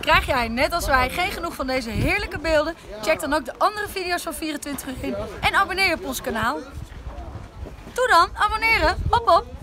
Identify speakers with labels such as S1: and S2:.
S1: Krijg jij, net als wij, geen genoeg van deze heerlijke beelden? Check dan ook de andere video's van 24 uur in en abonneer je op ons kanaal. Doe dan, abonneren, hop hop!